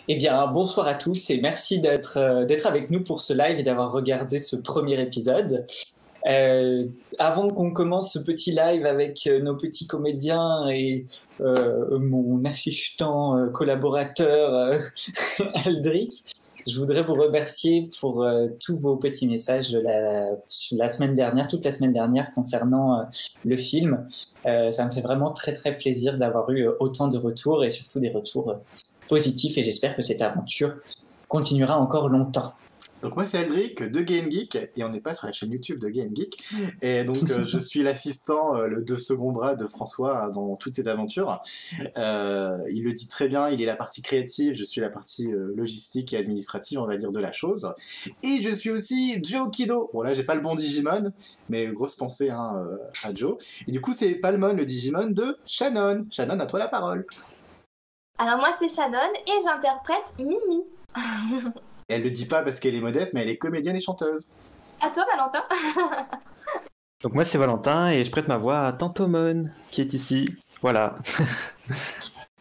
Eh bien, bonsoir à tous et merci d'être avec nous pour ce live et d'avoir regardé ce premier épisode. Avant qu'on commence ce petit live avec nos petits comédiens et mon assistant collaborateur Aldric, je voudrais vous remercier pour tous vos petits messages de la semaine dernière, toute la semaine dernière concernant le film. Ça me fait vraiment très très plaisir d'avoir eu autant de retours et surtout des retours positifs et j'espère que cette aventure continuera encore longtemps. Donc moi c'est Aldric de Gay Geek et on n'est pas sur la chaîne YouTube de Gay Geek et donc je suis l'assistant, le de second bras de François dans toute cette aventure. Il le dit très bien, il est la partie créative, je suis la partie logistique et administrative on va dire de la chose. Et je suis aussi Joe Kido. Bon là j'ai pas le bon Digimon mais grosse pensée à Joe. Et du coup c'est Palmon le Digimon de Shannon. Shannon, à toi la parole. Alors moi c'est Shannon et j'interprète Mimi. Elle le dit pas parce qu'elle est modeste, mais elle est comédienne et chanteuse. À toi Valentin. Donc moi c'est Valentin et je prête ma voix à Tantomon qui est ici. Voilà.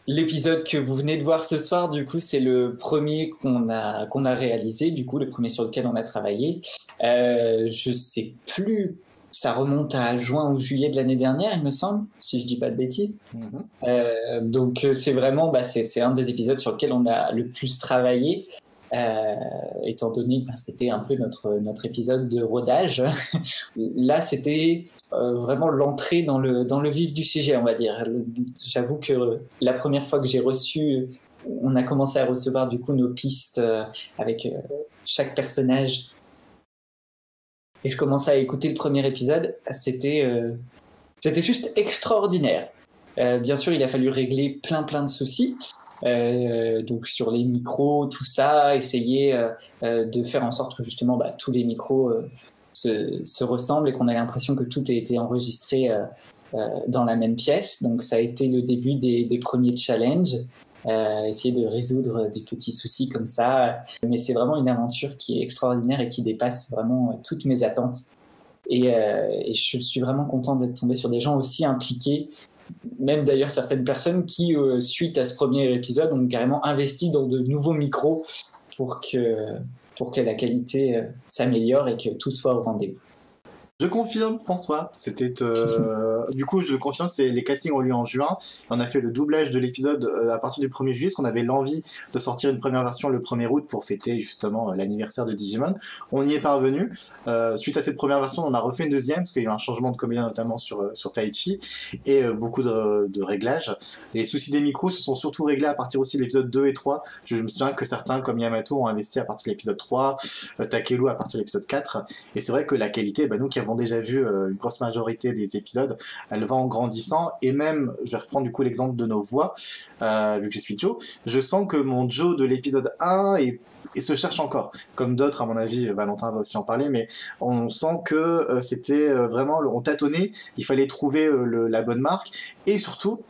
L'épisode que vous venez de voir ce soir, du coup, c'est le premier qu'on a réalisé, du coup, le premier sur lequel on a travaillé. Je sais plus, ça remonte à juin ou juillet de l'année dernière, il me semble, si je dis pas de bêtises. Donc c'est vraiment, c'est un des épisodes sur lequel on a le plus travaillé. Étant donné que c'était un peu notre épisode de rodage. Là, c'était vraiment l'entrée dans le vif du sujet, on va dire. J'avoue que la première fois que on a commencé à recevoir du coup nos pistes avec chaque personnage, et je commençais à écouter le premier épisode, c'était juste extraordinaire. Bien sûr, il a fallu régler plein de soucis. Donc sur les micros, tout ça, essayer de faire en sorte que justement tous les micros se ressemblent et qu'on a l'impression que tout a été enregistré dans la même pièce. Donc ça a été le début des premiers challenges, essayer de résoudre des petits soucis comme ça. Mais c'est vraiment une aventure qui est extraordinaire et qui dépasse vraiment toutes mes attentes. Et je suis vraiment content d'être tombé sur des gens aussi impliqués. Même d'ailleurs certaines personnes qui, suite à ce premier épisode, ont carrément investi dans de nouveaux micros pour que la qualité s'améliore et que tout soit au rendez-vous. Je confirme, François. C'était du coup, je confirme, les castings ont lieu en juin. On a fait le doublage de l'épisode à partir du 1er juillet, parce qu'on avait l'envie de sortir une première version le 1er août pour fêter justement l'anniversaire de Digimon. On y est parvenu. Suite à cette première version, on a refait une deuxième, parce qu'il y a eu un changement de comédien notamment sur Taichi, et beaucoup de réglages. Les soucis des micros se sont surtout réglés à partir aussi de l'épisode 2 et 3. Je me souviens que certains, comme Yamato, ont investi à partir de l'épisode 3, Takelu à partir de l'épisode 4. Et c'est vrai que la qualité, nous qui avons déjà vu une grosse majorité des épisodes, elle va en grandissant, et même, je vais reprendre du coup l'exemple de nos voix, vu que je suis Joe, je sens que mon Joe de l'épisode 1 se cherche encore, comme d'autres à mon avis, Valentin va aussi en parler, mais on sent que c'était vraiment, on tâtonnait, il fallait trouver la bonne marque, et surtout,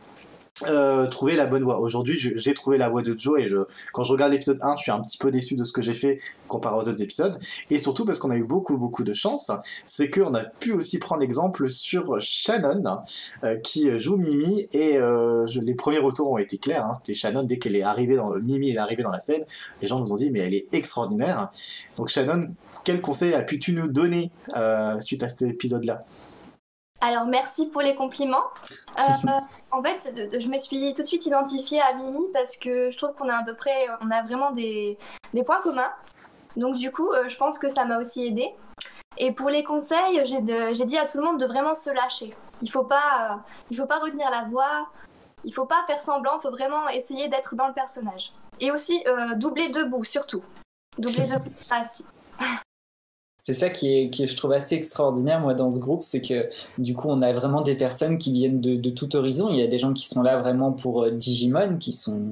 trouver la bonne voix. Aujourd'hui, j'ai trouvé la voix de Joe et quand je regarde l'épisode 1, je suis un petit peu déçu de ce que j'ai fait comparé aux autres épisodes. Et surtout parce qu'on a eu beaucoup de chance, c'est qu'on a pu aussi prendre l'exemple sur Shannon qui joue Mimi et les premiers retours ont été clairs. C'était Shannon, dès qu'elle est arrivée Mimi est arrivée dans la scène, les gens nous ont dit mais elle est extraordinaire. Donc Shannon, quel conseil as-tu nous donner suite à cet épisode-là? Alors merci pour les compliments. En fait, je me suis tout de suite identifiée à Mimi parce que je trouve qu'on a on a vraiment des points communs. Donc du coup, je pense que ça m'a aussi aidée. Et pour les conseils, j'ai dit à tout le monde de vraiment se lâcher. Il faut pas retenir la voix, il faut pas faire semblant, il faut vraiment essayer d'être dans le personnage. Et aussi doubler debout, surtout. Doubler debout, pas assis. C'est ça qui je trouve assez extraordinaire, moi, dans ce groupe, c'est que du coup, on a vraiment des personnes qui viennent de tout horizon. Il y a des gens qui sont là vraiment pour Digimon, qui sont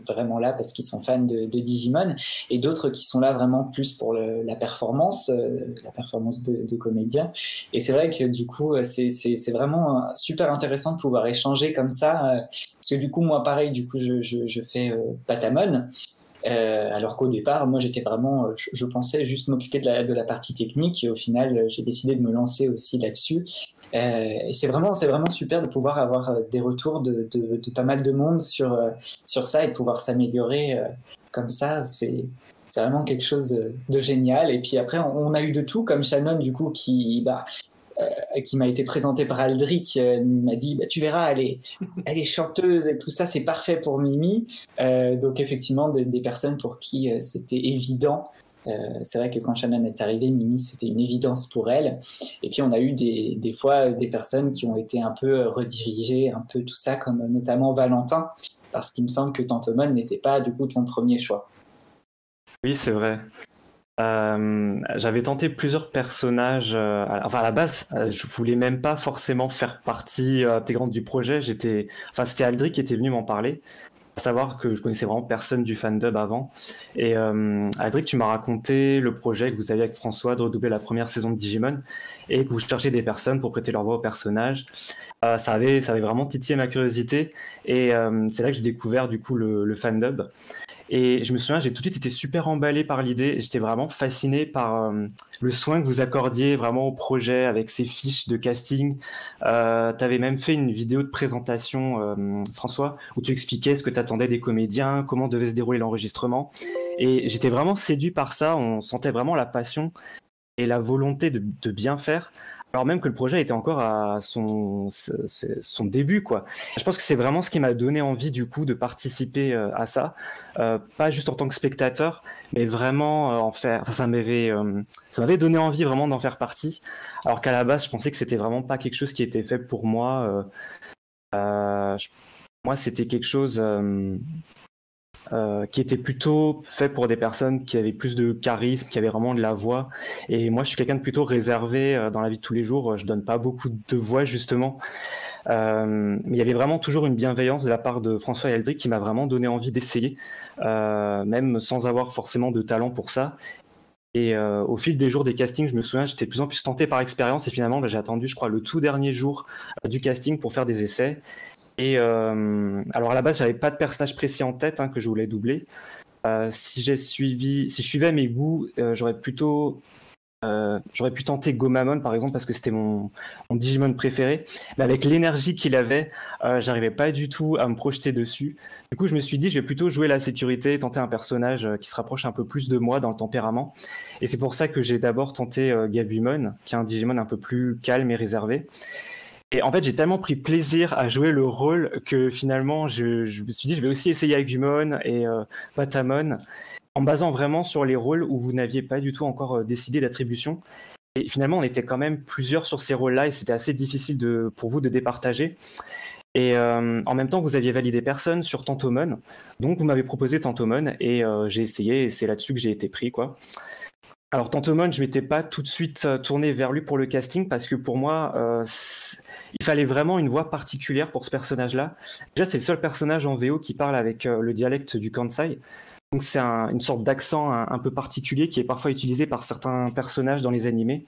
vraiment là parce qu'ils sont fans de Digimon, et d'autres qui sont là vraiment plus pour la performance de comédiens. Et c'est vrai que du coup, c'est vraiment super intéressant de pouvoir échanger comme ça, parce que du coup, moi, pareil, du coup, je fais Patamon. Alors qu'au départ, moi, j'étais vraiment, je pensais juste m'occuper de la partie technique, et au final, j'ai décidé de me lancer aussi là-dessus. Et c'est vraiment super de pouvoir avoir des retours de pas mal de monde sur ça et de pouvoir s'améliorer comme ça. C'est vraiment quelque chose de génial. Et puis après, on a eu de tout, comme Shannon, du coup, qui m'a été présentée par Aldric, m'a dit tu verras, elle est chanteuse et tout ça, c'est parfait pour Mimi. Donc effectivement, des personnes pour qui c'était évident. C'est vrai que quand Shannon est arrivée, Mimi, c'était une évidence pour elle. Et puis on a eu des fois des personnes qui ont été un peu redirigées, un peu tout ça, comme notamment Valentin, parce qu'il me semble que Tantomon n'était pas du coup ton premier choix. Oui, c'est vrai. J'avais tenté plusieurs personnages. Enfin, à la base, je voulais même pas forcément faire partie intégrante du projet. C'était Aldric qui était venu m'en parler. À savoir que je connaissais vraiment personne du fandub avant. Et Aldric, tu m'as raconté le projet que vous aviez avec François de redoubler la première saison de Digimon et que vous cherchiez des personnes pour prêter leur voix aux personnages. Ça avait vraiment titillé ma curiosité et c'est là que j'ai découvert du coup le fandub. Et je me souviens, j'ai tout de suite été super emballé par l'idée. J'étais vraiment fasciné par le soin que vous accordiez vraiment au projet avec ces fiches de casting. Tu avais même fait une vidéo de présentation, François, où tu expliquais ce que tu attendais des comédiens, comment devait se dérouler l'enregistrement. Et j'étais vraiment séduit par ça. On sentait vraiment la passion et la volonté de bien faire. Alors même que le projet était encore à son début, quoi. Je pense que c'est vraiment ce qui m'a donné envie, du coup, de participer à ça. Pas juste en tant que spectateur, mais vraiment en faire... Enfin, ça m'avait donné envie vraiment d'en faire partie. Alors qu'à la base, je pensais que c'était vraiment pas quelque chose qui était fait pour moi. Moi, c'était quelque chose... qui était plutôt fait pour des personnes qui avaient plus de charisme, qui avaient vraiment de la voix. Et moi, je suis quelqu'un de plutôt réservé dans la vie de tous les jours. Je donne pas beaucoup de voix, justement. Mais il y avait vraiment toujours une bienveillance de la part de François et Aldric qui m'a vraiment donné envie d'essayer, même sans avoir forcément de talent pour ça. Et au fil des jours des castings, je me souviens, j'étais de plus en plus tenté par expérience. Et finalement, j'ai attendu, je crois, le tout dernier jour du casting pour faire des essais. Et alors à la base, j'avais pas de personnage précis en tête que je voulais doubler. Si je suivais mes goûts, j'aurais pu tenter Gomamon par exemple parce que c'était mon Digimon préféré. Mais avec l'énergie qu'il avait, j'arrivais pas du tout à me projeter dessus. Du coup, je me suis dit, je vais plutôt jouer la sécurité, tenter un personnage qui se rapproche un peu plus de moi dans le tempérament. Et c'est pour ça que j'ai d'abord tenté Gabumon, qui est un Digimon un peu plus calme et réservé. Et en fait, j'ai tellement pris plaisir à jouer le rôle que finalement, je me suis dit, je vais aussi essayer Agumon et Patamon, en basant vraiment sur les rôles où vous n'aviez pas du tout encore décidé d'attribution. Et finalement, on était quand même plusieurs sur ces rôles-là et c'était assez difficile pour vous de départager. Et en même temps, vous aviez validé personne sur Tantomon. Donc, vous m'avez proposé Tantomon et j'ai essayé et c'est là-dessus que j'ai été pris, quoi. Alors, Tantomon, je ne m'étais pas tout de suite tourné vers lui pour le casting parce que pour moi, il fallait vraiment une voix particulière pour ce personnage-là. Déjà, c'est le seul personnage en VO qui parle avec le dialecte du Kansai. Donc, c'est une sorte d'accent un peu particulier qui est parfois utilisé par certains personnages dans les animés,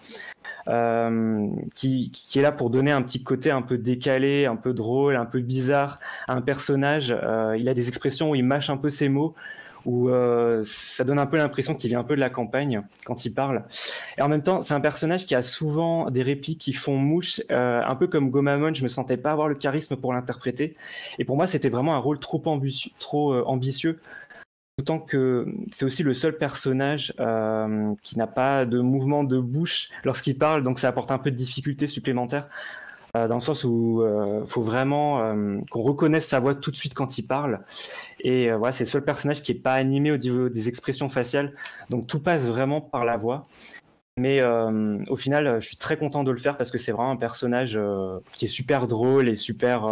qui est là pour donner un petit côté un peu décalé, un peu drôle, un peu bizarre à un personnage. Il a des expressions où il mâche un peu ses mots, où ça donne un peu l'impression qu'il vient un peu de la campagne quand il parle. Et en même temps, c'est un personnage qui a souvent des répliques qui font mouche, un peu comme Gomamon, je me sentais pas avoir le charisme pour l'interpréter. Et pour moi, c'était vraiment un rôle trop ambitieux, d'autant que c'est aussi le seul personnage qui n'a pas de mouvement de bouche lorsqu'il parle, donc ça apporte un peu de difficulté supplémentaire. Dans le sens où il faut vraiment qu'on reconnaisse sa voix tout de suite quand il parle. Et voilà, c'est le seul personnage qui n'est pas animé au niveau des expressions faciales. Donc tout passe vraiment par la voix. Mais au final, je suis très content de le faire parce que c'est vraiment un personnage qui est super drôle et super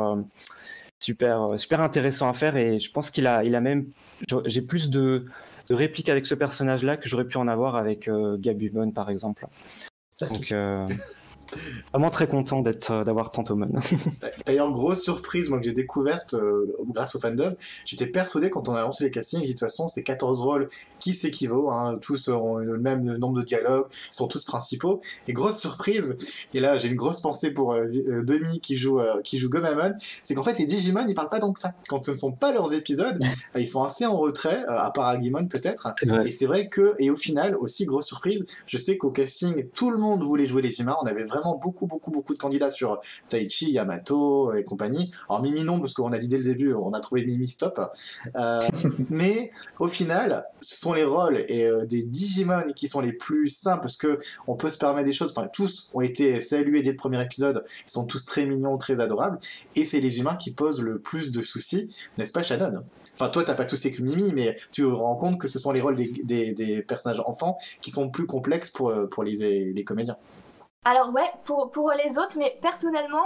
intéressant à faire. Et je pense qu'il a même... J'ai plus de répliques avec ce personnage-là que j'aurais pu en avoir avec Gabumon, par exemple. Ça, donc... Vraiment très content d'avoir Tantomon. D'ailleurs, grosse surprise, moi, que j'ai découverte grâce au fandom, j'étais persuadé quand on a lancé les castings, de toute façon, c'est 14 rôles qui s'équivaut, tous ont le même nombre de dialogues, ils sont tous principaux, et grosse surprise, et là j'ai une grosse pensée pour Demi qui joue Gomamon, c'est qu'en fait les Digimon ils parlent pas tant que ça, quand ce ne sont pas leurs épisodes, ils sont assez en retrait, à part Agumon peut-être, et c'est vrai que, et au final aussi, grosse surprise, je sais qu'au casting, tout le monde voulait jouer les humains, on avait vraiment vraiment beaucoup de candidats sur Taichi, Yamato et compagnie. Alors Mimi non, parce qu'on a dit dès le début, on a trouvé Mimi stop. Mais au final, ce sont les rôles et des Digimon qui sont les plus simples, parce que on peut se permettre des choses. Enfin, tous ont été salués dès le premier épisode. Ils sont tous très mignons, très adorables. Et c'est les humains qui posent le plus de soucis, n'est-ce pas, Shannon? Enfin, toi, t'as pas tous avec Mimi, mais tu te rends compte que ce sont les rôles des personnages enfants qui sont plus complexes pour les comédiens. Alors ouais, pour les autres, mais personnellement,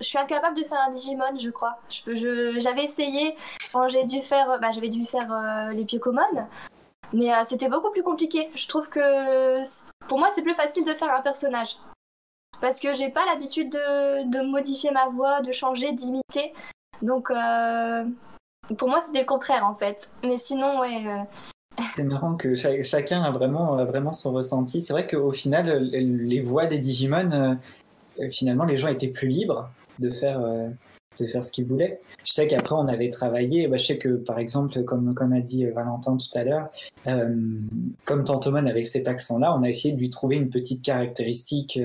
je suis incapable de faire un Digimon, je crois. J'avais essayé quand j'avais dû faire les Pyokomon, mais c'était beaucoup plus compliqué. Je trouve que pour moi, c'est plus facile de faire un personnage. Parce que j'ai pas l'habitude de modifier ma voix, de changer, d'imiter. Donc pour moi, c'était le contraire en fait. Mais sinon, ouais... C'est marrant que chacun a vraiment son ressenti. C'est vrai qu'au final, les voix des Digimon, finalement, les gens étaient plus libres de faire ce qu'ils voulaient. Je sais qu'après, on avait travaillé. Je sais que, par exemple, comme a dit Valentin tout à l'heure, comme Tantomon avec cet accent-là, on a essayé de lui trouver une petite caractéristique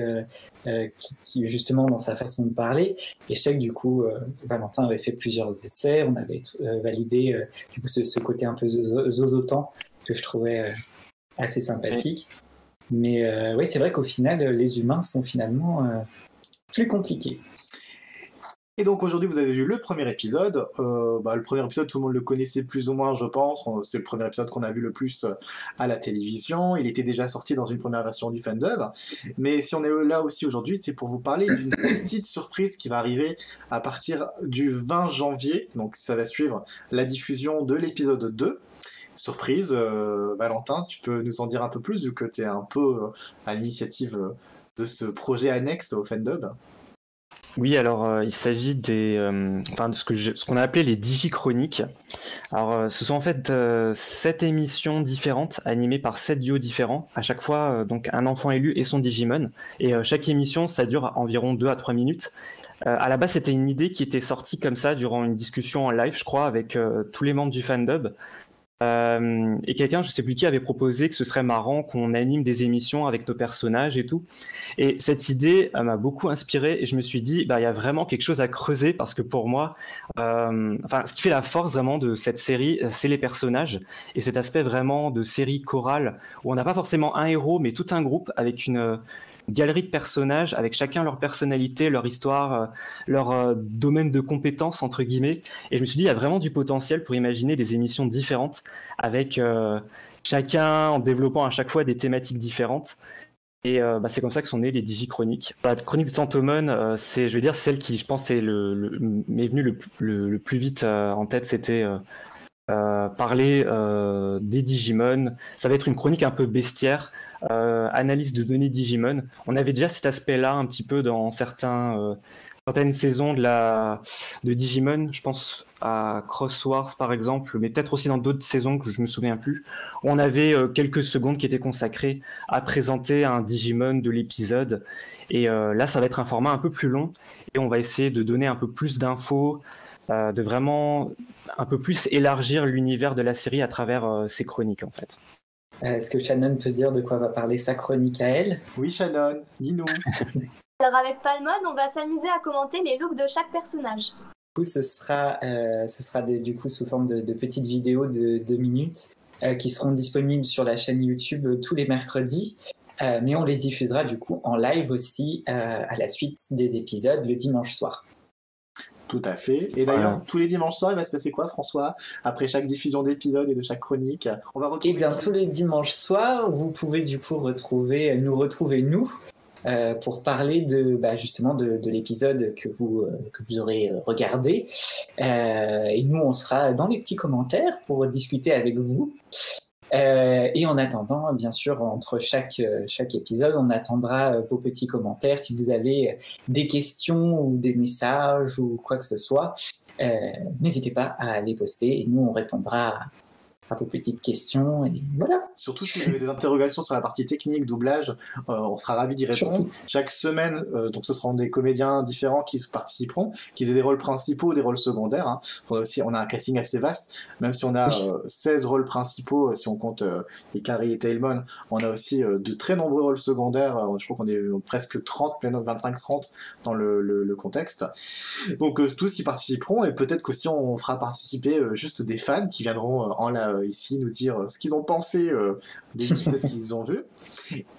qui justement dans sa façon de parler. Et je sais que du coup, Valentin avait fait plusieurs essais. On avait validé du coup ce côté un peu zozotant que je trouvais assez sympathique. Mais oui, c'est vrai qu'au final, les humains sont finalement plus compliqués. Et donc aujourd'hui, vous avez vu le premier épisode. Le premier épisode, tout le monde le connaissait plus ou moins, je pense. C'est le premier épisode qu'on a vu le plus à la télévision. Il était déjà sorti dans une première version du fandom. Mais si on est là aussi aujourd'hui, c'est pour vous parler d'une petite surprise qui va arriver à partir du 20 janvier. Donc ça va suivre la diffusion de l'épisode 2. Surprise, Valentin, tu peux nous en dire un peu plus vu que tu es un peu à l'initiative de ce projet annexe au fandom. Oui, alors il s'agit de ce qu'on a appelé les Digichroniques. Alors ce sont en fait 7 émissions différentes animées par 7 duos différents, à chaque fois donc un enfant élu et son Digimon. Et chaque émission, ça dure environ 2 à 3 minutes. À la base, c'était une idée qui était sortie comme ça durant une discussion en live, je crois, avec tous les membres du fandom. Et quelqu'un, je sais plus qui, avait proposé que ce serait marrant qu'on anime des émissions avec nos personnages et tout. Et cette idée m'a beaucoup inspiré et je me suis dit, il y a vraiment quelque chose à creuser parce que pour moi, ce qui fait la force vraiment de cette série, c'est les personnages et cet aspect vraiment de série chorale où on n'a pas forcément un héros, mais tout un groupe avec une galerie de personnages avec chacun leur personnalité, leur histoire, leur domaine de compétences entre guillemets. Et je me suis dit, il y a vraiment du potentiel pour imaginer des émissions différentes avec chacun en développant à chaque fois des thématiques différentes. Et c'est comme ça que sont nées les Digichroniques. La chronique de Tantomon, c'est, je veux dire, celle qui, je pense, m'est venue le plus vite en tête. C'était parler des Digimon. Ça va être une chronique un peu bestiaire. Analyse de données Digimon. On avait déjà cet aspect-là un petit peu dans certaines saisons de Digimon, je pense à Cross Wars par exemple, mais peut-être aussi dans d'autres saisons que je me souviens plus. On avait quelques secondes qui étaient consacrées à présenter un Digimon de l'épisode. Et là, ça va être un format un peu plus long et on va essayer de donner un peu plus d'infos, de vraiment un peu plus élargir l'univers de la série à travers ces chroniques en fait. Est-ce que Shannon peut dire de quoi va parler sa chronique à elle? Oui, Shannon, dis-nous. Alors avec Palmon, on va s'amuser à commenter les looks de chaque personnage. Du coup, ce sera du coup sous forme de petites vidéos de 2 minutes qui seront disponibles sur la chaîne YouTube tous les mercredis. Mais on les diffusera du coup en live aussi à la suite des épisodes le dimanche soir. Tout à fait. Et d'ailleurs, tous les dimanches soirs, il va se passer quoi, François? Après chaque diffusion d'épisode et de chaque chronique, on va retrouver... Eh bien, tous les dimanches soirs, vous pouvez du coup nous retrouver pour parler justement de l'épisode que vous aurez regardé. Et nous, on sera dans les petits commentaires pour discuter avec vous. Et en attendant, bien sûr, entre chaque épisode, on attendra vos petits commentaires. Si vous avez des questions ou des messages ou quoi que ce soit, n'hésitez pas à les poster et nous, on répondra à vos petites questions. Et voilà. Surtout si vous avez des interrogations sur la partie technique, doublage, on sera ravis d'y répondre. Chaque semaine, donc ce seront des comédiens différents qui participeront, qui aient des rôles principaux ou des rôles secondaires. Hein. On a un casting assez vaste, même si on a 16 rôles principaux, si on compte Ikari et Tailmon, on a aussi de très nombreux rôles secondaires. Je crois qu'on est presque 30, 25-30 dans le contexte. Donc tous qui participeront, et peut-être qu'aussi on fera participer juste des fans qui viendront ici nous dire ce qu'ils ont pensé des épisodes qu'ils ont vus.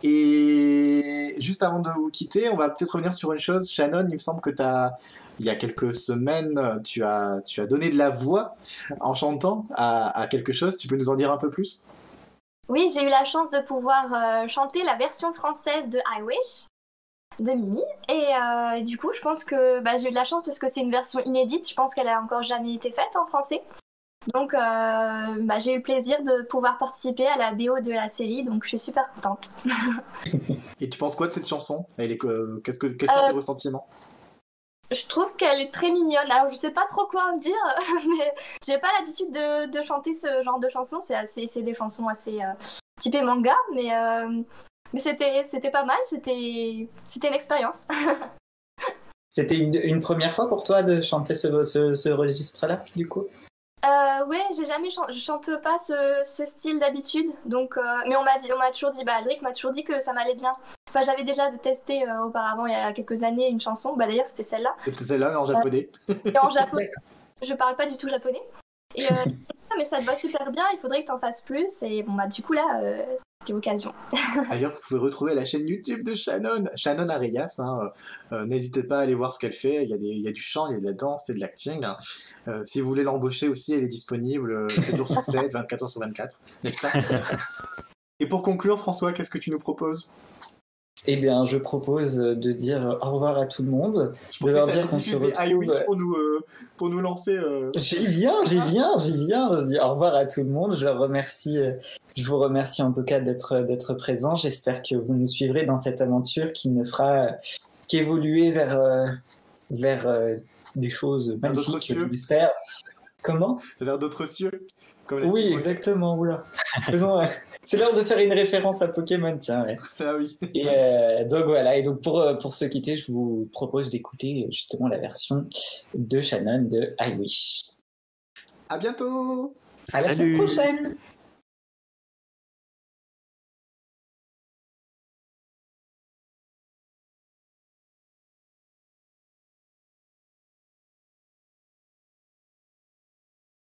Et juste avant de vous quitter, on va peut-être revenir sur une chose. Shannon, il me semble que il y a quelques semaines, tu as donné de la voix en chantant à quelque chose. Tu peux nous en dire un peu plus? Oui, j'ai eu la chance de pouvoir chanter la version française de I Wish de Mimi. Et du coup, je pense que j'ai eu de la chance parce que c'est une version inédite. Je pense qu'elle a encore jamais été faite en français. Donc, j'ai eu le plaisir de pouvoir participer à la BO de la série, donc je suis super contente. Et tu penses quoi de cette chanson? Quels sont tes ressentiments? Je trouve qu'elle est très mignonne. Alors, je sais pas trop quoi en dire, mais j'ai pas l'habitude de chanter ce genre de chansons. C'est des chansons assez typées manga, mais c'était pas mal. C'était une expérience. C'était une première fois pour toi de chanter ce registre-là, du coup? Ouais, je chante pas ce style d'habitude, donc mais on m'a toujours dit, Aldric m'a toujours dit que ça m'allait bien. Enfin, j'avais déjà testé auparavant il y a quelques années une chanson, d'ailleurs c'était celle-là. C'était celle-là, mais en japonais. Et en japonais, je parle pas du tout japonais. Et mais ça te va super bien, il faudrait que t'en fasses plus. Et bon du coup là, c'est l'occasion. D'ailleurs, vous pouvez retrouver la chaîne YouTube de Shannon Arias. N'hésitez pas à aller voir ce qu'elle fait. Il y a du chant, il y a de la danse et de l'acting. Si vous voulez l'embaucher aussi, elle est disponible 7 jours sur 7, 24 heures sur 24, n'est-ce pas? Et pour conclure, François, qu'est-ce que tu nous proposes? Eh bien, je propose de dire au revoir à tout le monde. Je pensais que tu allais diffuser I Wish pour nous lancer. J'y viens. Je dis au revoir à tout le monde. Je vous remercie en tout cas d'être présent. J'espère que vous nous suivrez dans cette aventure qui ne fera qu'évoluer vers des choses magnifiques, je l'espère. Comment? Vers d'autres cieux. Oui, exactement. Oula. C'est l'heure de faire une référence à Pokémon, tiens. Ouais. Ah oui. Et donc voilà. Et donc pour se quitter, je vous propose d'écouter justement la version de Shannon de I Wish. À bientôt. À la semaine prochaine.